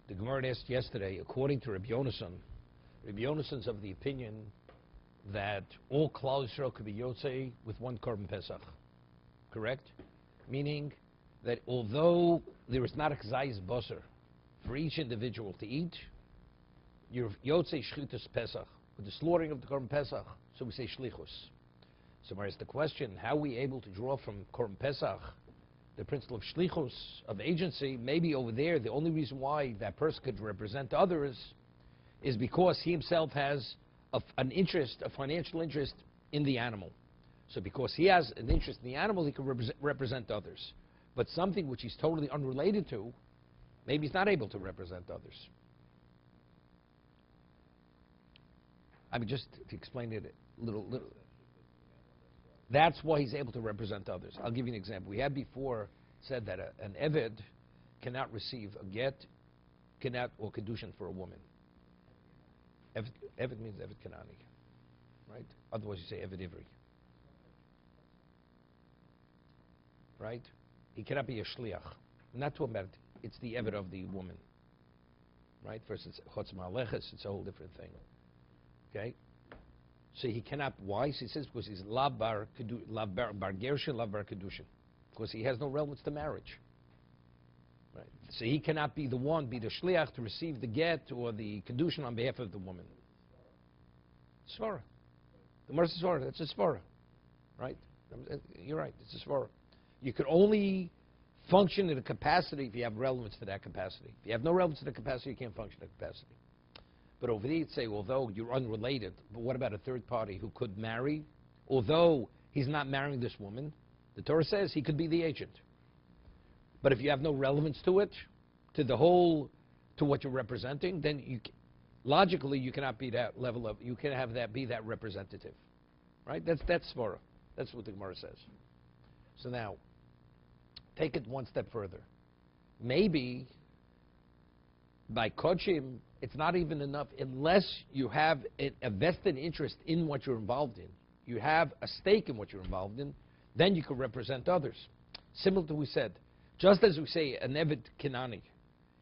The Gemara asked yesterday, according to Rabbi Yonason's of the opinion that all Klal Yisrael could be Yotzei with one Korban Pesach. Correct? Meaning that although there is not a Kzayis Basar for each individual to eat, you're Yotzei Shchitus Pesach, with the slaughtering of the Korban Pesach, so we say Shlichus. So whereas the question, how are we able to draw from Korban Pesach the principle of Shlichus, of agency? Maybe over there, the only reason why that person could represent others is because he himself has an interest, a financial interest in the animal. So because he has an interest in the animal, he can represent others. But something which he's totally unrelated to, maybe he's not able to represent others. I mean, just to explain it a little. That's why he's able to represent others. I'll give you an example. We had before said that an Eved cannot receive a get, or kiddushin for a woman. Eved means Eved Kanani, right? Otherwise you say Eved Ivri. Right? He cannot be a shliach. Not to about it's the Eved of the woman. Right? Versus Chotz Ma'aleches, it's a whole different thing. Okay? So he cannot, why? He says because he's lav bar gershin, lav bar kedushin. Because he has no relevance to marriage. Right? So he cannot be the one, be the shliach to receive the get or the kedushin on behalf of the woman. Svara. The Gemara says Svara. That's a Svara. Right? You're right. It's a Svara. You could only function in a capacity if you have relevance to that capacity. If you have no relevance to the capacity, you can't function in that capacity. But over there you'd say, although you're unrelated, but what about a third party who could marry? Although he's not marrying this woman, the Torah says he could be the agent. But if you have no relevance to it, to the whole, to what you're representing, then logically you cannot be that level of, you can have that be that representative. Right? That's Svara. That's what the Gemara says. So now, take it one step further. Maybe by kochim, it's not even enough unless you have a vested interest in what you're involved in. You have a stake in what you're involved in, then you can represent others. Similar to what we said, just as we say an Eved Kinani,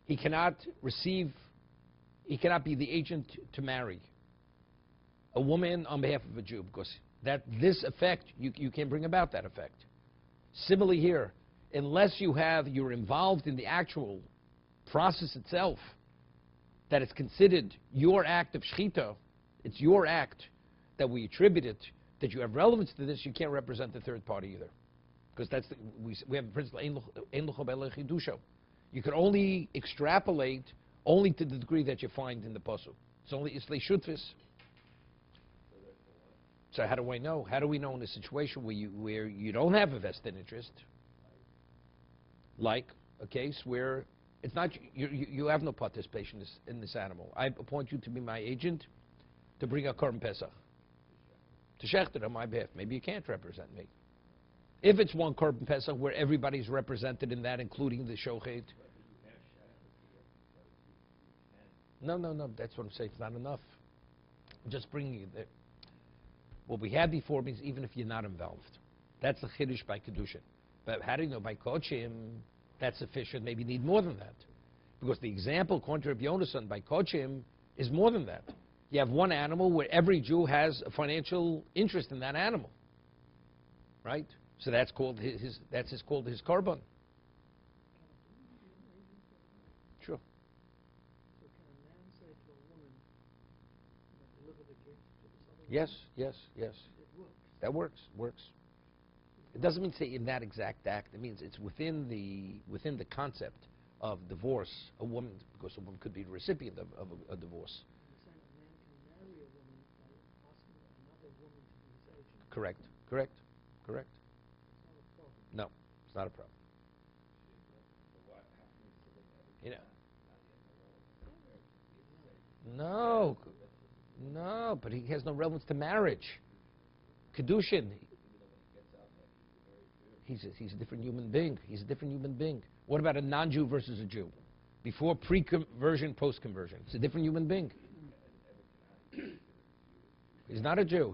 he cannot be the agent to marry a woman on behalf of a Jew, because this effect, you can't bring about that effect. Similarly here, unless you're involved in the actual process itself, that it's considered your act of shechita, it's your act that we attribute it, that you have relevance to this, you can't represent the third party either. Because we have a principle, ein l'cho b'elei chidusho. You can only extrapolate only to the degree that you find in the pasuk. It's only islay shutfis. So how do I know? How do we know in a situation where you don't have a vested interest, like a case where it's not you have no participation in this animal. I appoint you to be my agent to bring a Korban Pesach, to shecht it on my behalf. Maybe you can't represent me. If it's one Korban Pesach where everybody's represented in that, including the shochet. No. That's what I'm saying. It's not enough. I'm just bringing you there. What we had before means even if you're not involved. That's the chiddush by kiddushin. But how do you know by kochim? That's sufficient. Maybe you need more than that. Because the example, according to Rabbi Yonason, by kochim, is more than that. You have one animal where every Jew has a financial interest in that animal. Right? So that's called his korban. Sure. So can a man say to a woman, deliver the gift to this other Yes. woman? It works. That works. It doesn't mean say in that exact act. It means it's within the concept of divorce. A woman, because a woman could be the recipient of a divorce. You're saying a man can marry a woman by asking another woman to be his agent. Correct. It's not a problem. No, it's not a problem. No, but he has no relevance to marriage. Kiddushin. He's a different human being. What about a non-Jew versus a Jew? Before pre-conversion, post-conversion. It's a different human being. He's not a Jew.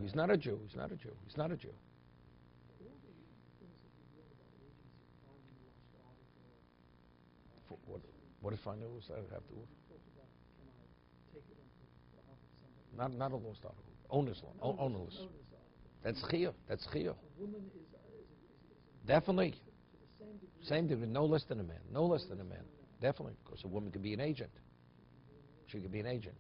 What does final I have to? Not a lost article. Owner's law. Ownerless. article. That's chiyuv. That's chiyuv. A woman is Definitely. to the same degree. Same degree. No less than a man. No less than a man. Definitely. Because a woman could be an agent. She could be an agent.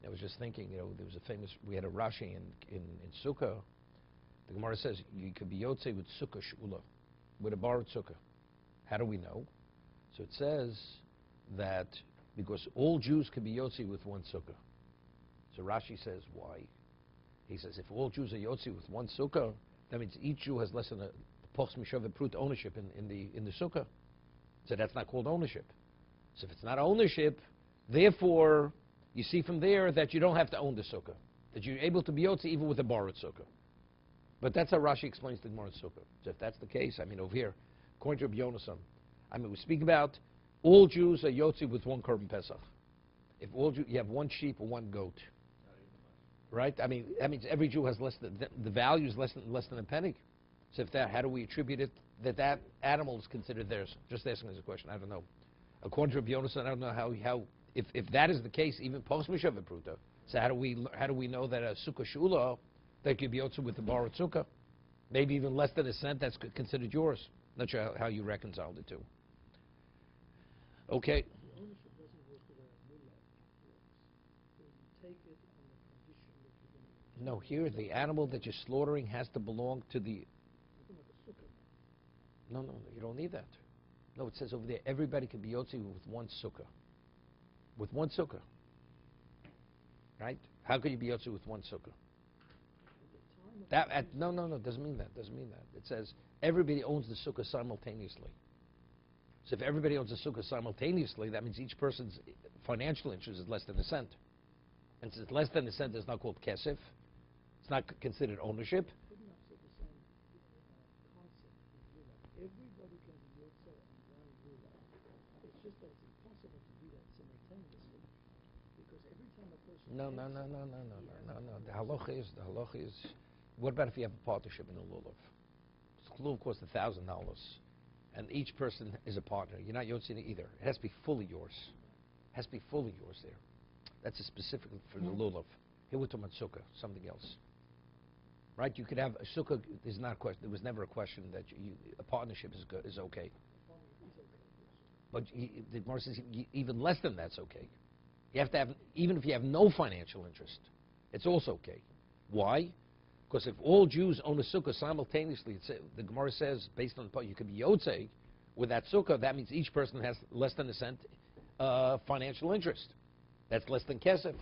I was just thinking, there was a famous, we had a Rashi in Sukkah. The Gemara says you could be Yotze with Sukkah Sh'ula, with a borrowed Sukkah. How do we know? So it says that because all Jews could be Yotze with one Sukkah. So Rashi says, why? He says, if all Jews are Yotze with one Sukkah, that means each Jew has less than a Poch Mishav Prut ownership in the Sukkah. So that's not called ownership. So if it's not ownership, therefore, you see from there that you don't have to own the Sukkah. That you're able to be Yotze even with a borrowed Sukkah. But that's how Rashi explains the Gemara Sukkah. So if that's the case, over here, according to Rabbi Yonasan, we speak about all Jews are Yotze with one Korban Pesach. If all Jews, you have one sheep or one goat. Right? That means every Jew has less than, the value is less than a penny. So if how do we attribute it that animal is considered theirs? Just asking as a question, I don't know. According to Rabbi Yonasan, I don't know how if that is the case, even post Mishav Pruta. So how do we know that a Sukkah Shula that could be also with the borrowed Sukkah? Maybe even less than a cent, that's considered yours. Not sure how you reconcile the two. Okay. The ownership doesn't work the way a mullah works. So you take it on the condition that you're going to... No, here the animal that you're slaughtering has to belong to the... You're like a sukkah. No, you don't need that. No, it says over there, everybody can be Yotze with one Sukkah. With one Sukkah. Right? How could you be Yotze with one Sukkah? No, doesn't mean that. It says everybody owns the Sukkah simultaneously. So if everybody owns the Sukkah simultaneously, that means each person's financial interest is less than a cent. And since less than a cent is not called kesef, it's not considered ownership. Pretty much the same concept with mullah. Everybody can be yotze on one mullah. It's just that it's impossible to do that simultaneously because every time a person... No. The halacha is, what about if you have a partnership in a lulav? The lulav costs $1,000, and each person is a partner. You're not yotzing either. It has to be fully yours. It has to be fully yours there. That's a specific for the lulav. Here we're talking about sukkah, something else. Right? You could have a sukkah. Is not a question. There was never a question that a partnership is okay. But the Gemara says even less than that's okay. You have to have, even if you have no financial interest, it's also okay. Why? Because if all Jews own a sukkah simultaneously, the Gemara says, based on you could be yotze with that sukkah, that means each person has less than a cent financial interest. That's less than kesef.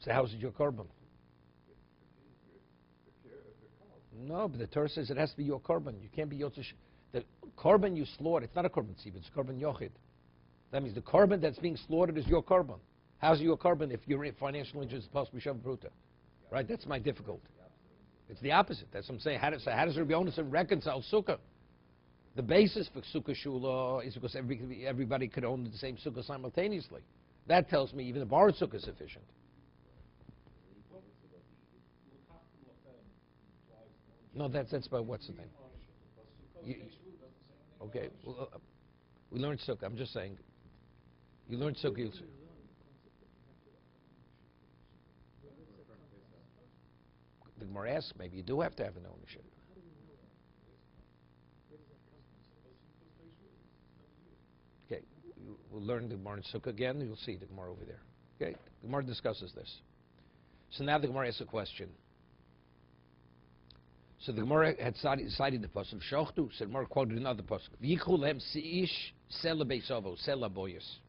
So how's it your korban? No, but the Torah says it has to be your korban. You can't be yotze. The korban you slaughter, it's not a korban tzibah, it's a korban yochid. That means the korban that's being slaughtered is your korban. How's your korban if your financial interest is supposed to be shav bruta? Right? That's my difficult. It's the opposite. That's what I'm saying. How does Rabbi Yonasan reconcile sukkah? The basis for sukkah shula is because everybody could own the same sukkah simultaneously. That tells me even the borrowed sukkah is sufficient. No, that's by what's the name? Okay, well, we learned sukkah. I'm just saying. You learned sukkah. You'll see. The Gemara asks, maybe you do have to have an ownership. Okay, we'll learn the Gemara in sukkah again. You'll see the Gemara over there. Okay, the Gemara discusses this. So now the Gemara asks a question. So the Gemara had cited the pasuk Shochtu. So the Gemara quoted another pasuk. V'yichul lehem seish sela beisavo sela boyas.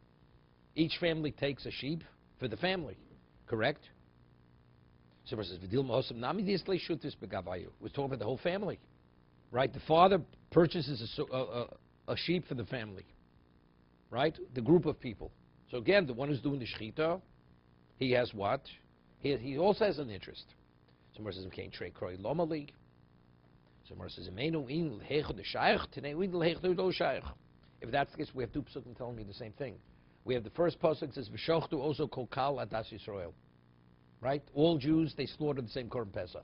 Each family takes a sheep for the family, correct? So it says v'dil mahosam nami di'eslei shutis begavayu. We're talking about the whole family, right? The father purchases a sheep for the family, right? The group of people. So again, the one who's doing the shechita, he has what? He also has an interest. So it says v'kein trei kroi lomali. So Gemara says, if that's the case, we have two psukim telling me the same thing. We have the first pasuk says, "V'shochtu ozo kol kal adas Yisrael." Right? All Jews, they slaughtered the same korban pesach.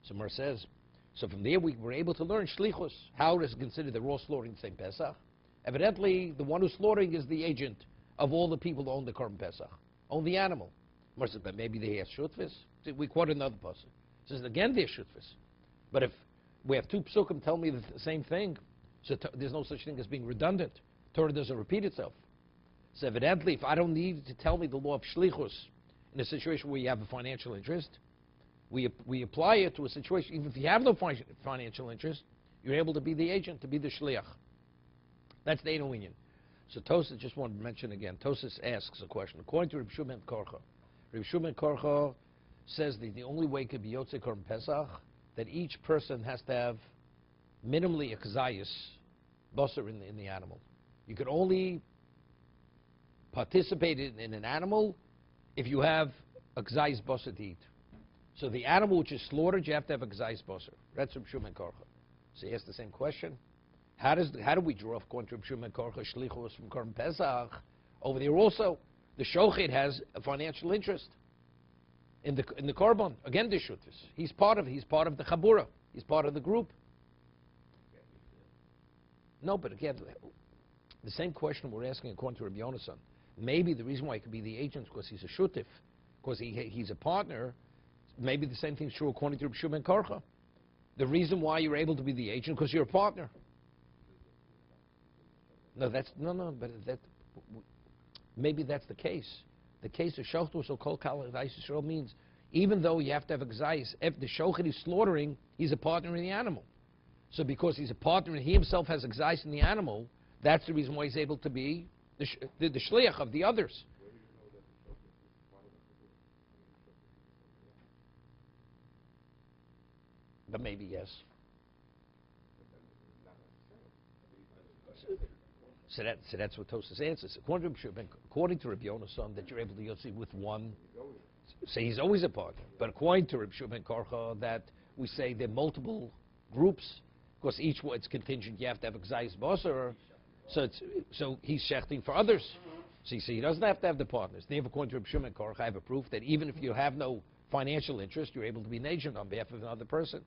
So Gemara says, So from there we were able to learn shlichus. How is it considered the raw slaughtering St. Pesach? Evidently, the one who's slaughtering is the agent of all the people who own the Korban Pesach, own the animal. But maybe they have shutfis. We quote another pasuk. It says again they're shutfis. But if we have two psukim tell me the same thing, so there's no such thing as being redundant. Torah doesn't repeat itself. So evidently, if I don't need to tell me the law of shlichus in a situation where you have a financial interest, we apply it to a situation, even if you have no financial interest, you're able to be the agent, to be the shliach. That's the Eino Inyan. So Tosas, just want to mention again, Tosas asks a question. According to Reb Shimon Korcha, Reb Shimon Korcha says that the only way it could be Yotzei Korban Pesach, that each person has to have minimally a kazayas, basar in the animal. You could only participate in an animal if you have a kazayas basar to eat. So the animal which is slaughtered, you have to have a kazayas basar. That's Reb Shimon Korcha. So he asks the same question. How do we draw off according to Reb Shimon Korcha shlichus from Korban Pesach? Over there also, the shochet has a financial interest in the korban. Again, the shutis. He's part of the chabura. He's part of the group. No, but again, the same question we're asking according to Rabbi Yonasan. Maybe the reason why he could be the agent is because he's a shutif, because he's a partner. Maybe the same thing's true according to Reb Shimon Korcha. The reason why you're able to be the agent because you're a partner. No, but maybe that's the case. The case of Shochtus or Kol Kal Yisrael means even though you have to have a gzayis, if the shochet is slaughtering, he's a partner in the animal. So because he's a partner and he himself has a gzayis in the animal, that's the reason why he's able to be the shliach of the others. But maybe yes. So that's what Tosas answers. According to Rabbi Yonasan, that you're able to yotzi with one. So he's always a partner. But according to Rabbi Shimon Korcha, that we say there are multiple groups, because each one it's contingent. You have to have a gzayis basar. So he's shechting for others. So he doesn't have to have the partners. Therefore, according to Rabbi Shimon Korcha, I have a proof that even if you have no financial interest, you're able to be an agent on behalf of another person.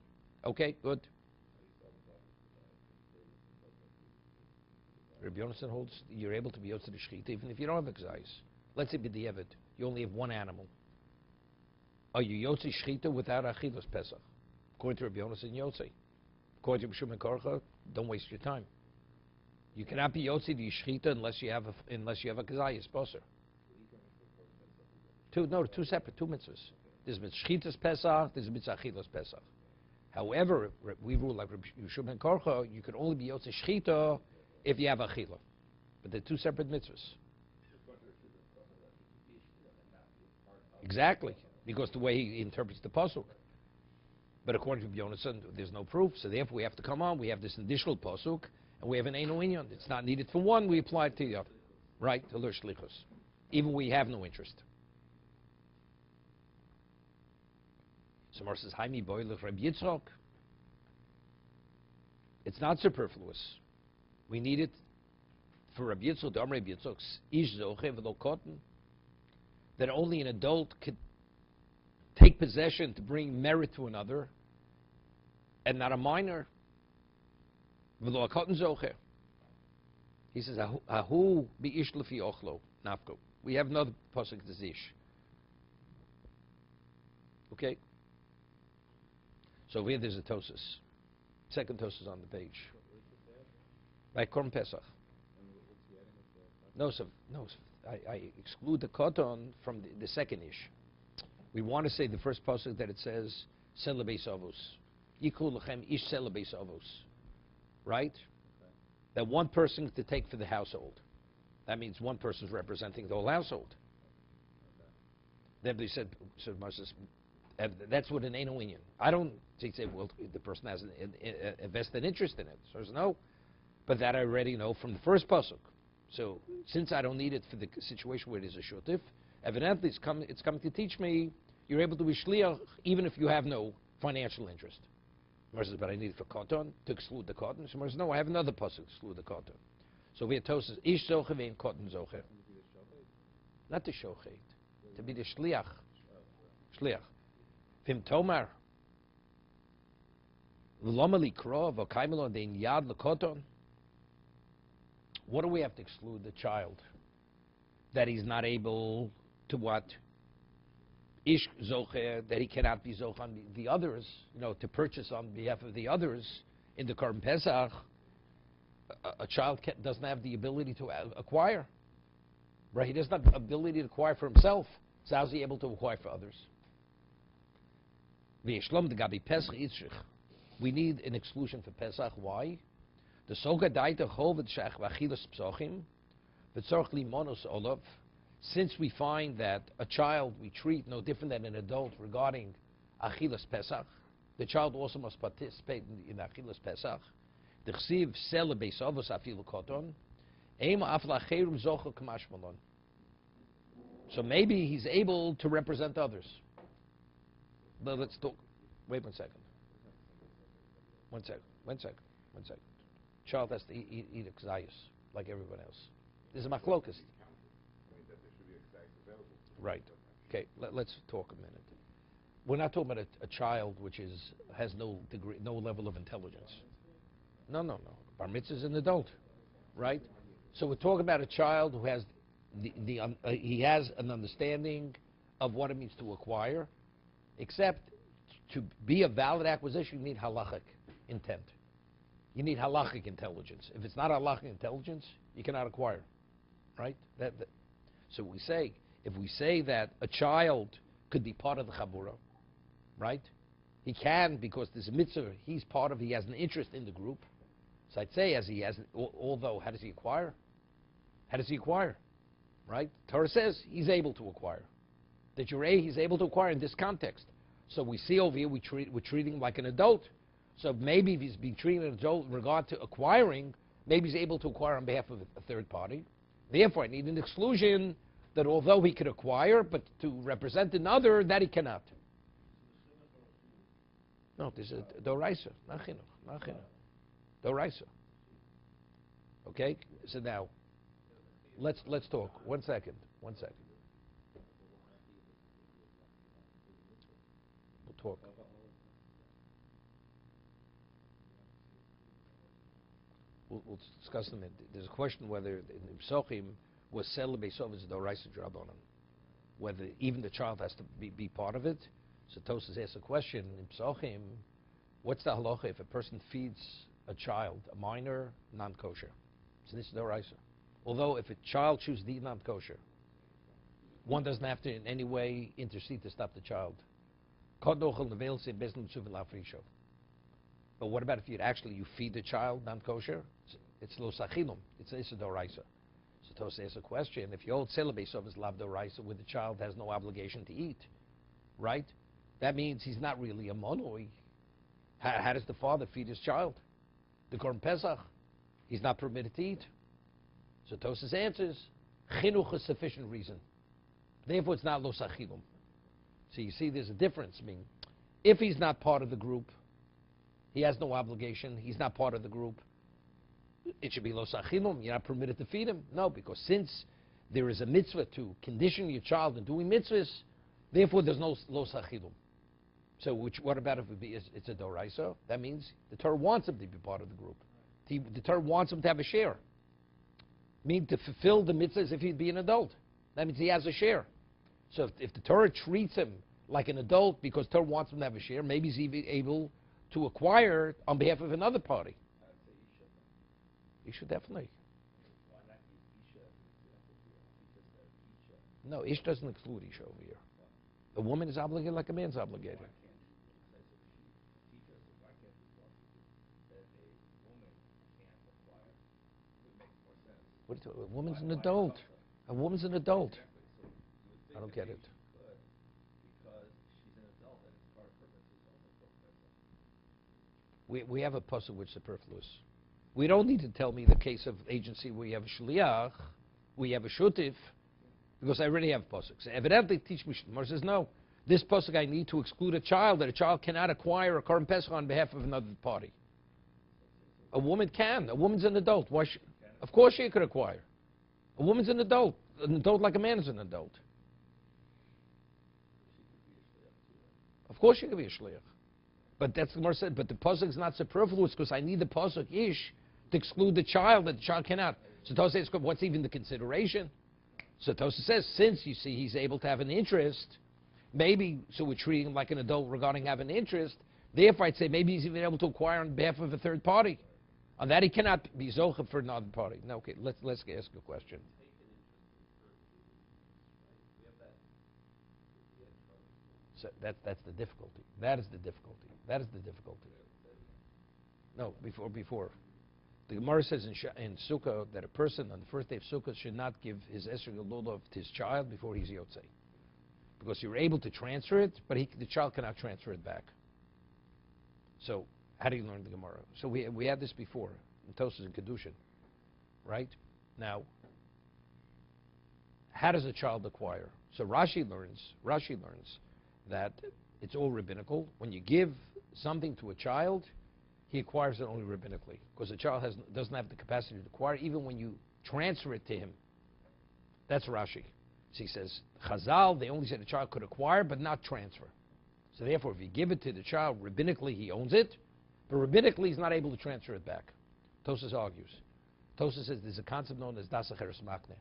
Okay, good. Rabbi Yonasan holds you're able to be yotze the shechita even if you don't have a gzayis. Let's say b'diavad, you only have one animal. Are you yotze shechita without achilas pesach? According to Rabbi Yonasan, yotze. According to Rabbi Shimon Korcha, don't waste your time. You cannot be yotze the shechita unless you have a gzayis basar. Two separate, two mitzvahs. There's mitzvahs pesach, there's mitzvah achilas pesach. However, we rule like Rabbi Shimon Korcha, you can only be yotze shechita if you have achila. But they're two separate mitzvahs. Exactly, because the way he interprets the pasuk. But according to Yonasan, there's no proof, so therefore we have to come on. We have this additional pasuk, and we have an Eino Inyan. It's not needed for one, we apply it to the other. Right? To learn shlichus. Even we have no interest. So Mar says, Haimi boilech Rabbi Yitzchok. It's not superfluous. We need it for Rabbi Yitzchok, the Rabbi Yitzchok's ish zoche v'lo kotten, that only an adult could take possession to bring merit to another, and not a minor. V'lo kotten zoche. He says, Ahu bi-ish lefi ochlo nafko. We have another pasuk to zish. Okay? So here there's a Tosas. Second Tosas on the page. Right, Korban Pesach. No, I exclude the Koton from the second ish. We want to say the first pasuk that it says, Sela beis avos. Yikul lechem ish sela beis avos. Right? Okay. That one person to take for the household. That means one person is representing the whole household. Okay. Then they said, so Moses, that's what an Eino Inyan. I don't say, well, the person has a vested interest in it. So there's no. But that I already know from the first pasuk. So since I don't need it for the situation where it is a shutif, evidently it's coming to teach me you're able to be shliach even if you have no financial interest. Mar says, but I need it for cotton to exclude the cotton. So Mar says, no, I have another pasuk to exclude the cotton. So we have Tosas ish zoche vein cotton zoche. Not the shochet, to be the shliach. Shliach. Vim tomar. V'loma likro v'kaimelo dein yad lekoton. What do we have to exclude the child? That he's not able to what? Ish zocher, that he cannot be zoch on the others, to purchase on behalf of the others in the Korban Pesach. A child doesn't have the ability to acquire. Right? He doesn't have the ability to acquire for himself. So how's he able to acquire for others? We need an exclusion for Pesach. Why? The soga daita chovet shach v'achilas psochim v'tzorch limonos olav. Since we find that a child we treat no different than an adult regarding achilas Pesach, the child also must participate in achilas Pesach. The chsiv sel beisavos afilu koton eim af lacherim zochel kamash malon. So maybe he's able to represent others. But let's talk. Wait 1 second. 1 second. 1 second. 1 second. Child has to eat a kzayus like everyone else. This is machlokas. Right. Okay. Let's talk a minute. We're not talking about a child which has no degree, no level of intelligence. No. Bar mitzvah is an adult, right? So we're talking about a child who has he has an understanding of what it means to acquire, except to be a valid acquisition, you need halachic intent. You need halachic intelligence. If it's not halachic intelligence, you cannot acquire, right? So if we say that a child could be part of the chabura, right? He can because there's a mitzvah he's part of. He has an interest in the group. So I'd say although how does he acquire? How does he acquire? Right? Torah says he's able to acquire. The jurei he's able to acquire in this context. So we see over here we're treating him like an adult. So maybe if he's being treated as an adult in regard to acquiring, maybe he's able to acquire on behalf of a third party. Therefore, I need an exclusion that although he could acquire, but to represent another, that he cannot. No, this is doraisa, not chinuch. Doraisa. Okay? So now, let's talk. 1 second. 1 second. We'll talk. We'll discuss in a minute. There's a question whether in the Psochim was sel beisov is doraisa drabanan, whether even the child has to be part of it. So Tosas asks a question in Psochim, what's the halacha if a person feeds a child, a minor, non-kosher? So this is doraisa. Although if a child chooses to eat non-kosher, one doesn't have to in any way intercede to stop the child. But what about if you feed the child non-kosher? It's lo sachilum. It's a doraisa. So Tosas asks a question: if you hold celebesov is lav doraisa, where the child has no obligation to eat, right? That means he's not really a monoi. How does the father feed his child? The Korban Pesach, he's not permitted to eat. So Tosas answers, chinuch is sufficient reason. Therefore, it's not lo sachilum. So you see, there's a difference. I mean, if he's not part of the group, he has no obligation. He's not part of the group. It should be lo sachilum. You're not permitted to feed him. No, because since there is a mitzvah to condition your child in doing mitzvahs, therefore there's no lo sachilum. So what about if it's a doraisa? That means the Torah wants him to be part of the group. The Torah wants him to have a share. Mean to fulfill the mitzvah as if he'd be an adult. That means he has a share. So if the Torah treats him like an adult because Torah wants him to have a share, maybe he's even able to acquire on behalf of another party. He should definitely. No, Ish doesn't exclude Ish over here. A woman is obligated like a man's obligated. A woman's an adult. A woman's an adult. I don't get it. We have a pasuk which is superfluous. We don't need to tell me the case of agency where you have a shliach, we have a shutif, because I already have pasuks. Evidently, teach me. Gemara says no. This pasuk I need to exclude a child, that a child cannot acquire a Korban Pesach on behalf of another party. A woman can. A woman's an adult. Why? Of course she could acquire. A woman's an adult. An adult like a man is an adult. Of course she could be a shliach. But that's the Gemara said. But the pasuk is not superfluous because I need the pasuk ish to exclude the child that the child cannot. So Tosa says, what's even the consideration? So Tosa says, since you see he's able to have an interest, maybe so we're treating him like an adult regarding having an interest. Therefore, I'd say maybe he's even able to acquire on behalf of a third party. On that, he cannot be zocha for another party. No, okay, let's ask a question. So that's the difficulty. That is the difficulty. That is the difficulty. No, before. The Gemara says in Sukkah that a person on the first day of Sukkah should not give his Esrog Lulav to his child before he's Yotzei. Because you're able to transfer it, but the child cannot transfer it back. So, how do you learn the Gemara? So we had this before, in Tosas and kiddushin, right? Now, how does a child acquire? So Rashi learns that it's all rabbinical. When you give something to a child, he acquires it only rabbinically, because the child doesn't have the capacity to acquire, even when you transfer it to him. That's Rashi. So he says, Chazal, they only said the child could acquire, but not transfer. So therefore, if you give it to the child, rabbinically he owns it, but rabbinically he's not able to transfer it back. Tosas argues. Tosas says there's a concept known as das acheres makne,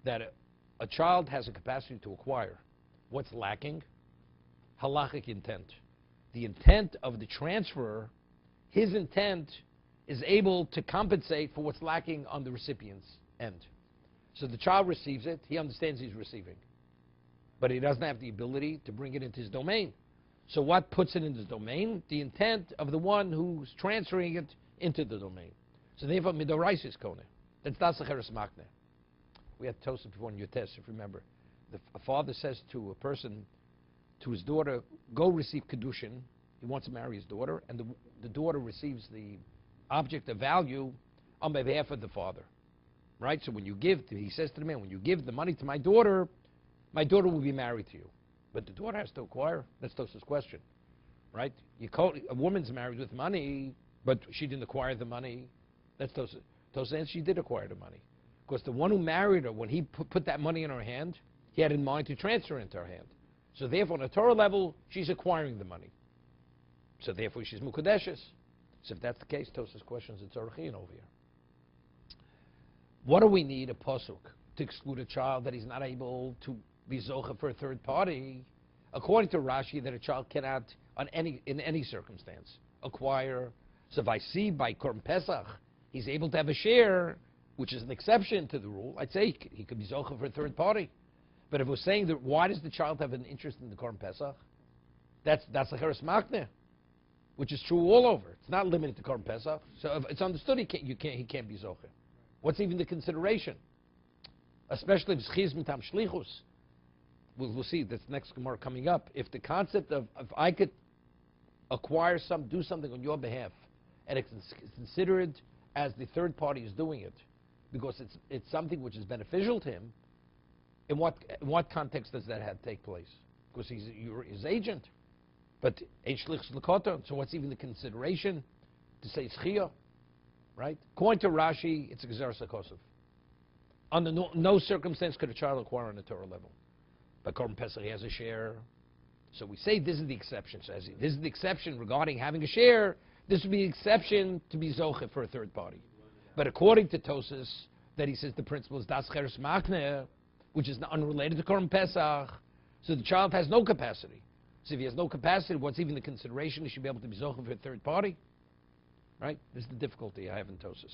that a child has a capacity to acquire. What's lacking? Halachic intent. The intent of the transferer, his intent is able to compensate for what's lacking on the recipient's end. So the child receives it, he understands he's receiving. But he doesn't have the ability to bring it into his domain. So what puts it in his domain? The intent of the one who's transferring it into the domain. So therefore, midorais is kone. That's das acheres makne. We had Tosaf before in your test, if you remember. A father says to a person, to his daughter, go receive kiddushin. He wants to marry his daughter, and the daughter receives the object of value on behalf of the father. Right? So when you give, he says to the man, when you give the money to my daughter will be married to you. But the daughter has to acquire. That's Tosa's question. Right? A woman's married with money, but she didn't acquire the money. That's Tosa. Tosa says she did acquire the money. Because the one who married her, when he put that money in her hand, he had in mind to transfer it into her hand. So therefore, on a Torah level, she's acquiring the money. So therefore, she's Mukadeshes. So if that's the case, Tosa's question is it's Orachin over here. What do we need a pasuk to exclude a child that he's not able to be zocha for a third party? According to Rashi, that a child cannot, in any circumstance, acquire. So if I see by Korban Pesach, he's able to have a share, which is an exception to the rule, I'd say he could be zocha for a third party. But if we're saying that, why does the child have an interest in the Korban Pesach? That's a cheres makne, which is true all over. It's not limited to Korban Pesach. So if it's understood he can't be zocha. What's even the consideration? Especially if it's chiz mitam shlichus. We'll see this next Gemara coming up. If the concept of if I could acquire do something on your behalf, and it's considered as the third party is doing it, because it's something which is beneficial to him, in what context does that take place? Because you're his agent. But so what's even the consideration to say schia? Right? According to Rashi, it's a gezeres hakosov. Under no circumstance could a child acquire on a Torah level. But Korban Pesach, he has a share. So we say this is the exception. So this is the exception regarding having a share. This would be the exception to be zoche for a third party. But according to Tosas, that he says the principle is das cheres makne, which is unrelated to Korban Pesach. So the child has no capacity. So if he has no capacity, what's even the consideration? He should be able to be zoche for a third party. Right? This is the difficulty I have in Tosas.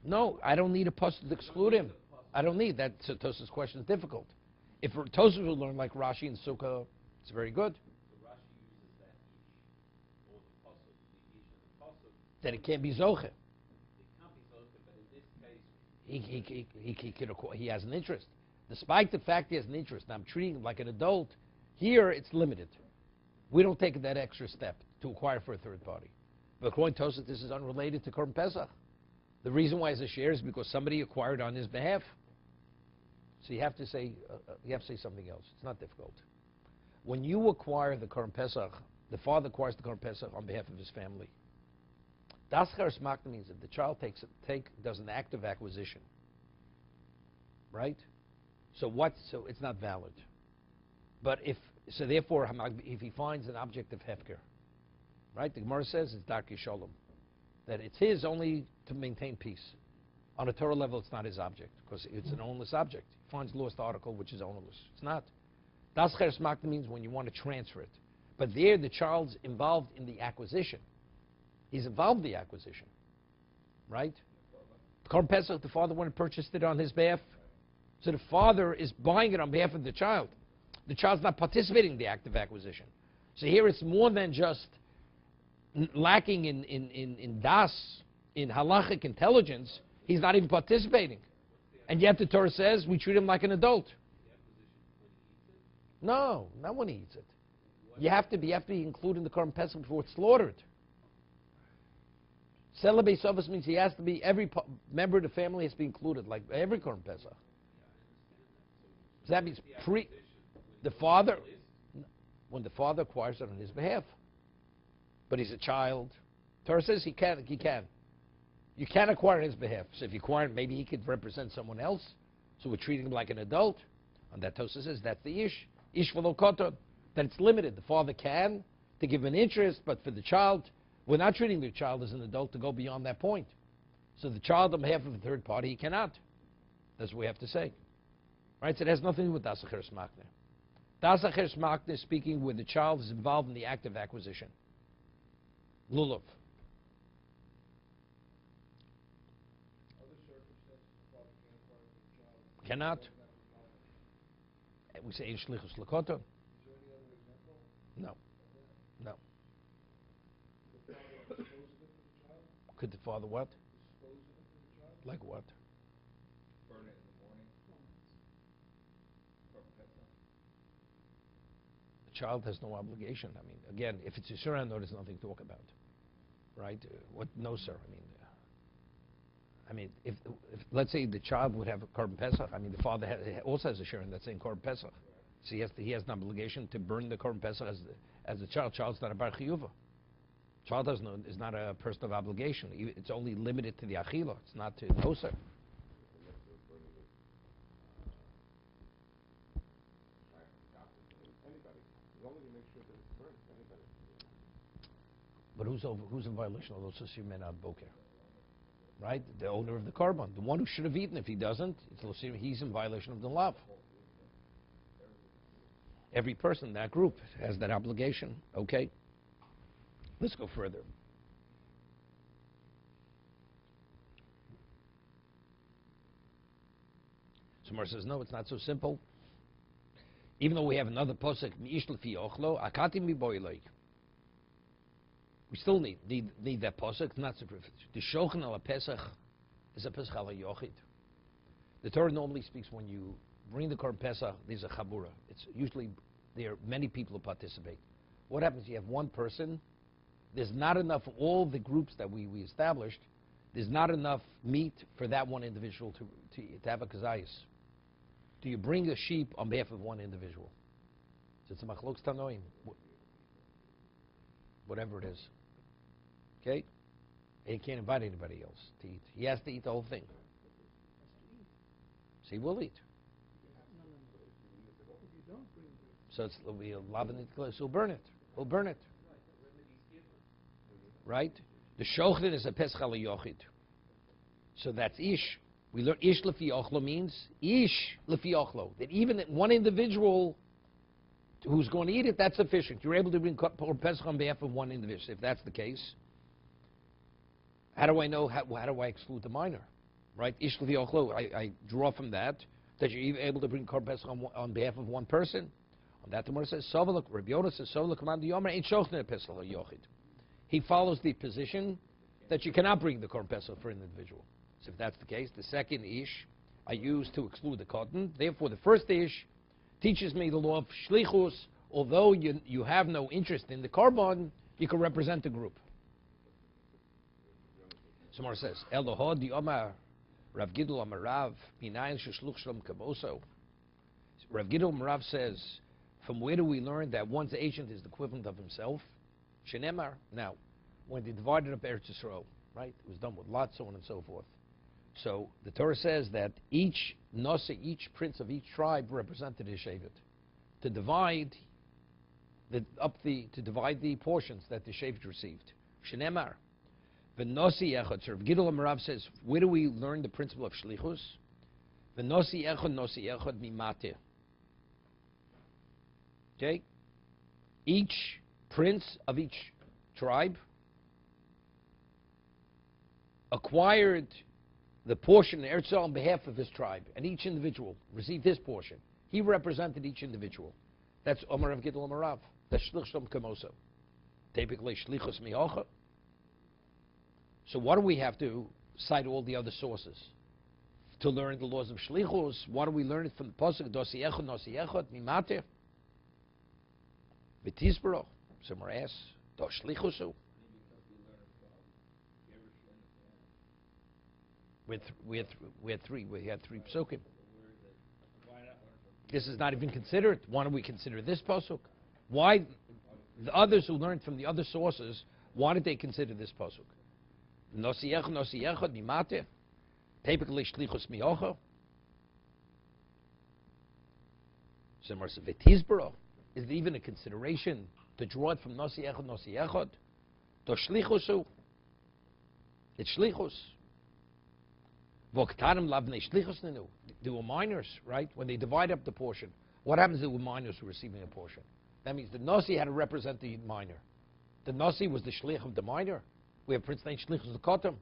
No, I don't need a pasuk to exclude him. I don't need that. So Tosas' question is difficult. If Tosas will learn like Rashi and Sukkah, it's very good. So Rashi uses that ish, or the pasuk, the ish and the pasuk. That it can't be zoche. It can't be zoche, but in this case, He has an interest. Despite the fact he has an interest, and I'm treating him like an adult, here it's limited. We don't take that extra step to acquire for a third party. But according to Tosas, this is unrelated to Korban Pesach. The reason why it's a share is because somebody acquired on his behalf. So you have to say something else. It's not difficult. When you acquire the Korban Pesach, the father acquires the Korban Pesach on behalf of his family. Das cheres makne means that the child does an act of acquisition. Right? So it's not valid. But if So therefore, if he finds an object of hefker, right? The Gemara says it's darki shalom, that it's his only to maintain peace. On a Torah level, it's not his object because it's an ownerless object. He finds a lost article which is ownerless. It's not. Das cheres makna means when you want to transfer it, but there the child's involved in the acquisition. He's involved in the acquisition, right? Korban Pesach, the father went and purchased it on his behalf, so the father is buying it on behalf of the child. The child's not participating in the act of acquisition. So here it's more than just lacking in das, in halachic intelligence. He's not even participating. And yet the Torah says we treat him like an adult. No, not when he eats it. You have to be included in the Korban Pesach before it's slaughtered. Celibate Sovas means he has to be, every member of the family has to be included, like every Korban Pesach. So that means the father, when the father acquires it on his behalf. But he's a child. Torah says he can. You can acquire on his behalf. So if you acquire, maybe he could represent someone else. So we're treating him like an adult. And that Tosha says that's the ish. Ish v'lo koton. That it's limited. The father can, to give an interest, but for the child, we're not treating the child as an adult to go beyond that point. So the child on behalf of a third party, he cannot. That's what we have to say. Right? So it has nothing to do with Das Acheres Makne. Das Acheres Makne is speaking where the child is involved in the act of acquisition. Lulav. Cannot. We say in Shlichus Lakoton. No. No. Could the father what? Like what? Burn it in the morning. The child has no obligation. I mean, again, if it's a Surah, no, there's nothing to talk about. Right? What? No, sir. I mean, if let's say the child would have a Korban Pesach, I mean, the father also has a share in that same Korban Pesach. So he has an obligation to burn the Korban Pesach as a child. Child's not a bar chiyuva. Child is not a person of obligation. It's only limited to the achila. It's not to Osir. But who's in violation of those Losim Ad Boker? Right? The owner of the korban. The one who should have eaten. If he doesn't, he's in violation of the law. Every person in that group has that obligation. Okay? Let's go further. Somar says, no, it's not so simple. Even though we have another posuk, we still need that posuk. It's not so privileged. The shochan ala pesach is a pesach ala yochid. The Torah normally speaks when you bring the korban pesach, there's a chabura. It's usually there are many people who participate. What happens? You have one person. There's not enough of all the groups that we established. There's not enough meat for that one individual to have a kazayis. Do you bring a sheep on behalf of one individual? So it's a machlokes tanoim. Whatever it is. Okay? And he can't invite anybody else to eat. He has to eat the whole thing. So he will eat. So it'll be a lavan, so he'll burn it. He'll burn it. Right? The shochin is a pesach ala yochid. So that's ish. We learn ish lefi ochlo means ish lefi ochlo. That even one individual who's going to eat it, that's sufficient. You're able to bring pesach on behalf of one individual. If that's the case, how do I know? How do I exclude the minor? Right? Ish lefi ochlo. I draw from that you're able to bring pesach on behalf of one person. On that, the Gemara says, "Soveluk." Rabbi Yoda says, "Soveluk command the yomer ain't shochin pesach ala yochid." He follows the position that you cannot bring the korban pesach for an individual. So if that's the case, the second ish I use to exclude the cotton. Therefore, the first ish teaches me the law of shlichus. Although you have no interest in the korban, you can represent the group. Somar says, Elohod di Omar Rav Gidol Omar Rav Minayin Sheshluch Shalom Kaboso. Rav Gidol Omar Rav says, from where do we learn that one's agent is the equivalent of himself? Shenemar. Now, when they divided up Eretz Yisrael, right? It was done with Lot, so on and so forth. So the Torah says that each nasa, each prince of each tribe represented his shevet. To divide, to divide the portions that the Shevet received. Shenemar. V'nosi echad. So Rav Gidol Amarav says, where do we learn the principle of shlichus? V'nosi echad mimate. Okay? Each prince of each tribe acquired the portion in Eretz Yisrael on behalf of his tribe, and each individual received his portion. He represented each individual. That's Omar Rav Gidol Amarav. That's Shlich Shom Kamoso. Typically, Shlichus Mihocha. So what do we have to cite all the other sources to learn the laws of Shlichus? Why do we learn it from the Pasuk? Dosi Echad, Nosi Echad, Mimate. V'tizbaro. Somewhere asks, Do Shlichusu. We had three psukim. This is not even considered. Why don't we consider this pasuk? Why the others who learned from the other sources? Why did they consider this pasuk? Nosi echad mimate, typically shlichus miyocha. Somewhere says v'tizbaro. Is it even a consideration to draw it from nosi echad? To shlichusu. It's shlichus. They were minors, right? When they divide up the portion, what happens to the minors who are receiving a portion? That means the Nasi had to represent the minor. The Nasi was the shlich of the minor. We have Prince named Shlichus L'Kotam.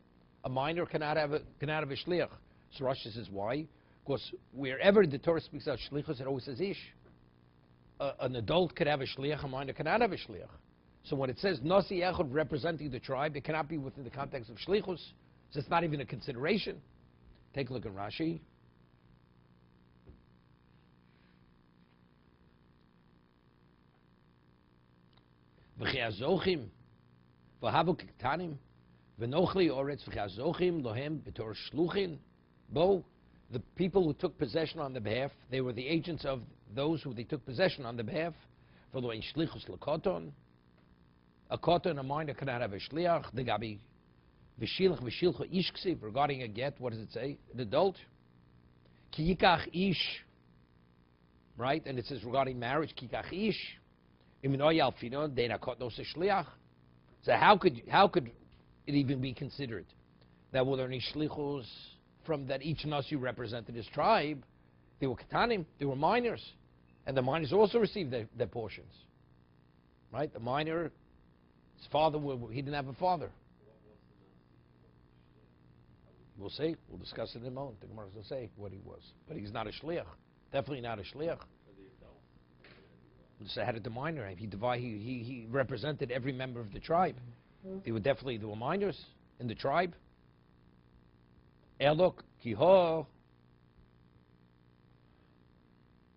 A minor cannot have a shlich. So Rashi says why? Because wherever the Torah speaks out shlichus, it always says ish. An adult could have a shlich, a minor cannot have a shlich. So when it says Nasi Echad representing the tribe, it cannot be within the context of shlichus. So it's not even a consideration. Take a look at Rashi. V'chiazochim v'havu kiktanim v'nochli oretz v'chiazochim lohem b'tor shluchin. Bo, the people who took possession on their behalf, they were the agents of those who they took possession on their behalf. V'lo ein shlichus l'koton. A koton, a minor cannot have a shliach. The gabi v'shilach v'shilcha ish ksiv. Regarding a get, what does it say? An adult. Ki yikach ish. Right? And it says regarding marriage, ki yikach ish. So how could it even be considered that were there any shlichus from that each nasi represented his tribe? They were katanim, they were minors, and the minors also received their portions. Right? The minor, his father, he didn't have a father. We'll see. We'll discuss it in a moment. The Gemara will say what he was, but he's not a shliach. Definitely not a shliach. So how did the minor? He represented every member of the tribe. There were minors in the tribe. Elok kiho.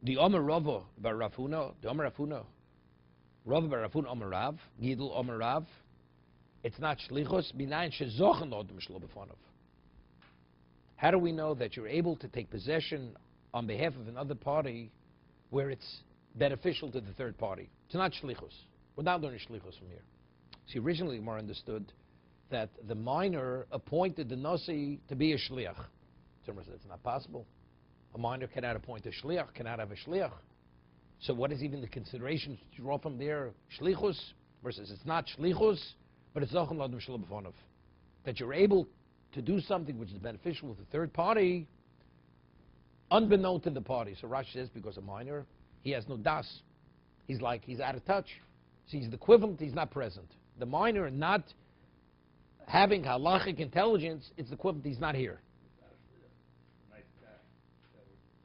The Omer Rava bar Rafuna, the Omer Rafuna, Rava bar Rafuna Omer Rav, Gidl Omer Rav. It's not shlichus binayin shezochen odem shlo befonov. How do we know that you're able to take possession on behalf of another party where it's beneficial to the third party? It's not shlichus. We're not learning shlichus from here. See, originally Gemara understood that the minor appointed the nasi to be a shliach. Someone said it's not possible. A minor cannot appoint a shliach, cannot have a shliach. So what is even the consideration to draw from there? Shlichus versus it's not shlichus, but it's zochen l'adam shelo b'fonov. That you're able to do something which is beneficial with the third party, unbeknown to the party. So Rashi says because a minor, he has no das. He's out of touch. So he's the equivalent, he's not present. The minor not having halachic intelligence, it's the equivalent, he's not here.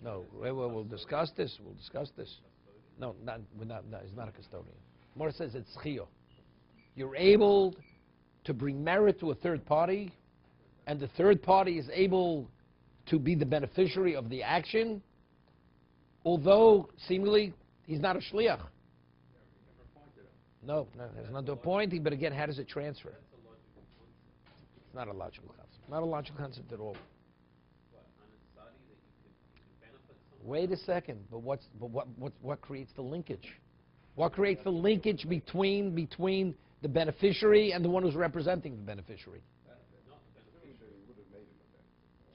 No, we'll discuss this. We'll discuss this. No, he's not a custodian. More says it's chiyuv. You're able to bring merit to a third party, and the third party is able to be the beneficiary of the action, although seemingly he's not a shliach. No, there's not the appointing, but again, how does it transfer? It's not a logical concept. Not a logical concept at all. Wait a second, but what creates the linkage? What creates the linkage between the beneficiary and the one who's representing the beneficiary?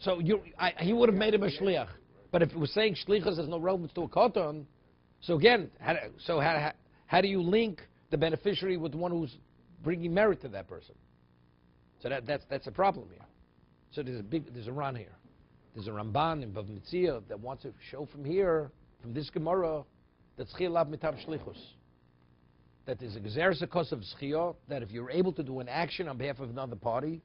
So he would have made him a shliach. But if it was saying shlichus has no relevance to a koton, so again, How do you link the beneficiary with the one who's bringing merit to that person? So that's a problem here. So there's a Ran here. There's a Ramban in Bav Mitzia that wants to show from here, from this Gemara, that Zchiyah lav mitam shlichus. That there's a Gezeres HaKos of Zchiyah, that if you're able to do an action on behalf of another party,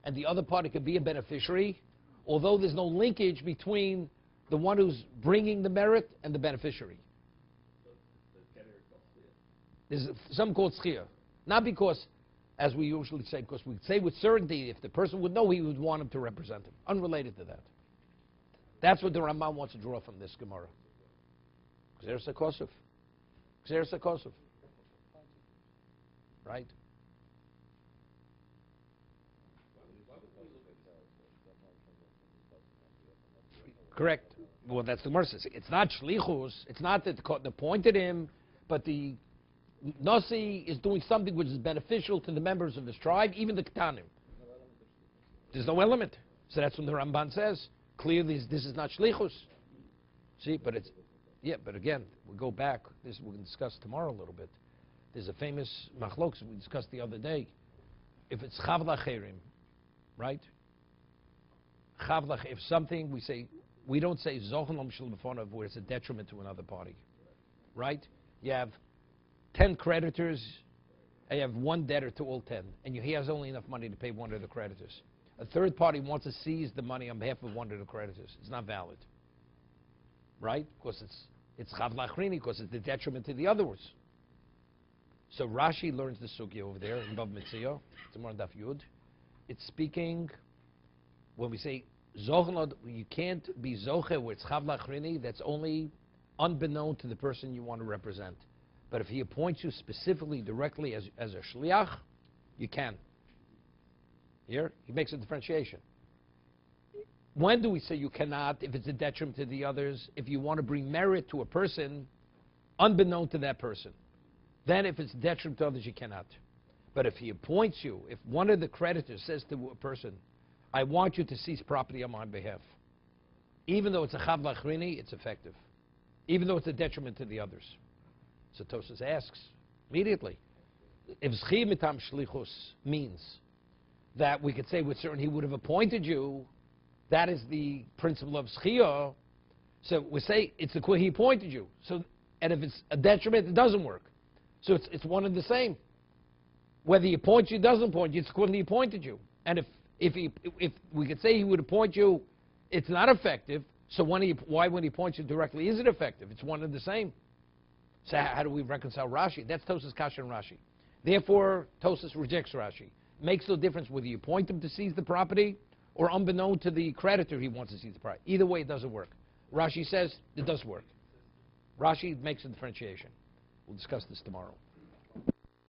and the other party could be a beneficiary, although there's no linkage between the one who's bringing the merit and the beneficiary. There's some called Zchiyah. Not because, as we usually say, because we say with certainty, if the person would know, he would want him to represent him. Unrelated to that. That's what the Rambam wants to draw from this Gemara. Gezeres HaKosov. Gezeres HaKosov. Right? Correct. Well, that's the Gemara says. It's not shlichus. It's not that the appointed him, but the Nasi is doing something which is beneficial to the members of his tribe, even the Ketanim. There's no element. So that's when the Ramban says, clearly this is not shlichus. See, but it's, yeah, but again, we go back, this we're going to discuss tomorrow a little bit. There's a famous machlokes we discussed the other day. If it's chav lacherim, right? Chav lach, if something, we don't say zochen lom shel befonav where it's a detriment to another party, right? You have 10 creditors, and you have one debtor to all 10, and he has only enough money to pay one of the creditors. A third party wants to seize the money on behalf of one of the creditors. It's not valid, right? Because it's chav lachrini, because it's the detriment to the others. So Rashi learns the sugya over there in Bav Mitzia. It's more on Daf Yud. It's speaking when we say zochnod, you can't be zoche where it's chav lachrini. That's only unbeknown to the person you want to represent. But if he appoints you specifically, directly as a shliach, you can. Here, he makes a differentiation. When do we say you cannot, if it's a detriment to the others, if you want to bring merit to a person, unbeknown to that person? Then if it's a detriment to others, you cannot. But if he appoints you, if one of the creditors says to a person, I want you to seize property on my behalf, even though it's a chav lachrini, it's effective. Even though it's a detriment to the others. So Tosas asks immediately, if Zchiyah mitam shlichus means that we could say with certainty he would have appointed you, that is the principle of Zchiyah. So we say it's the he appointed you. So, and if it's a detriment, it doesn't work. So it's one and the same. Whether he appoints you or doesn't appoint you, it's equivalent he appointed you. And if we could say he would appoint you, it's not effective. So why when he appoints you directly is it effective? It's one and the same. So how do we reconcile Rashi? That's Tosas Kasha and Rashi. Therefore, Tosas rejects Rashi. Makes no difference whether you appoint him to seize the property or unbeknown to the creditor he wants to seize the property. Either way, it doesn't work. Rashi says it does work. Rashi makes a differentiation. We'll discuss this tomorrow.